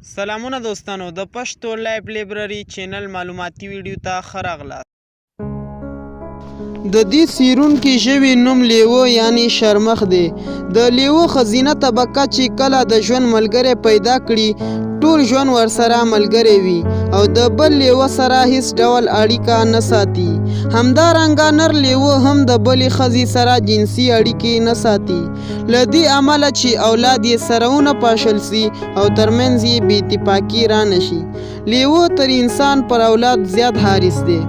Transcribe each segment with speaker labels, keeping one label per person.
Speaker 1: سلامونه دوستانو د پښتو لایف لایبرری چینل معلوماتي ویډیو ته ښه راغلاست. د دې سیرونکي ژوي نوم لیوه یعنی شرمښ دی. د لیوه ښځینه طبقه چې کله د ژوند ملګری پیدا کړي ټول ژوند ورسره ملګری وي او د بل لیوه سره هیڅ ډول اړیکه نه ساتي. همدارنګه نر لیوه هم د بلې ښځې سره جنسي اړیکې نه ساتي، له دې امله چې اولاد یې سره ونه پاشل سي او ترمنځ یې بې اتفاقي رانشي. لیوه تر انسان پر اولاد زیات حریص دی.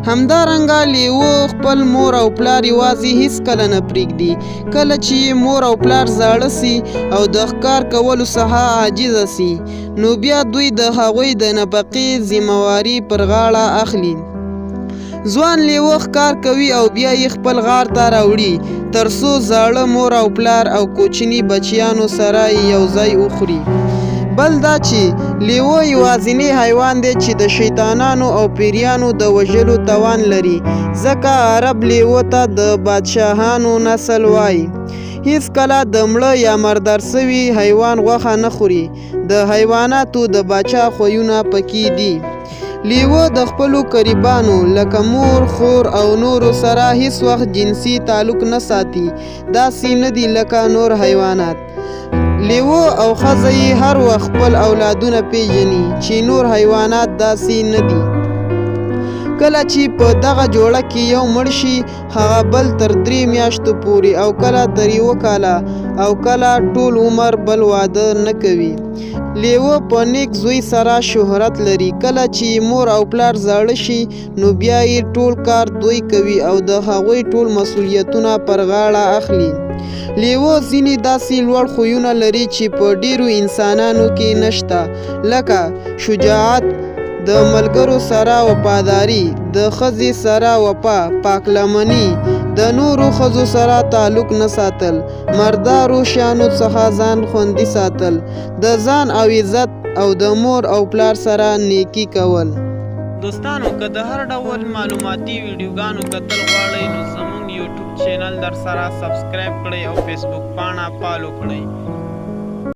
Speaker 1: همدارنګه لیوه خپل مور او پلار یوازې هیڅ کله نه پرېږدي. کله چې مور او پلار زاړه سي او د ښکار کولو څخه عاجزه سي نو بیا دوی د هغوی د نفقې ذمهواري پر غاړه اخلي. ځوان لیوه ښکار کوي او بیا یې خپل غار ته راوړي تر څو زاړه مور او پلار او کوچني بچیانو سره یو ځای وخوري. بل دا چې لیوه یوازینی حیوان دی چې د شیطانانو او پیریانو د وژلو توان لري، ځکه عرب لیوه ته د بادشاهانو نسل وایي. هیڅ کله د مړه یا مردار سوي حیوان غوښه نه خوري. د حیواناتو د باچا خویونه پکې دي. لیوه د خپلو قریبانو لکه مور، خور او نورو سره هیڅ وخت جنسي تعلق نه ساتي، داسې نه دي لکه نور حیوانات. لیوه او ښځه یې هر وخت خپل اولادونه پیژني چې نور حیوانات داسې نه دي. کله چې په دغه جوړه کې یو مړ شي هغه بل تر 3 میاشتو پورې او کله تر 1 کاله او کله ټول عمر بل واده نه کوي. لیوه په نیک زوی سره شهرت لري. کله چې مور او پلار زاړه شي نو بیا یې ټول کار دوی کوي او د هغوی ټول مسؤلیتونه پر غاړه اخلي. لیوه ځینې داسې لوړ خویونه لري چې په ډیرو انسانانو کې نشته، لکه شجاعت، د ملګرو سره وفاداري، د ښځې سره وفا، پاکلمني، د نورو ښځو سره تعلق نه ساتل، مردارو شیانو څخه ځان خوندي ساتل، د ځان او عزت او د مور او پلار سره نیکي کول. دوستانو که د هر ډول معلوماتي ویډیوګانو کتل غواړئ نو زموږ یوټیوب چینل در سره سبسکرایب کړئ او فیسبوک پاڼه فالو کړئ.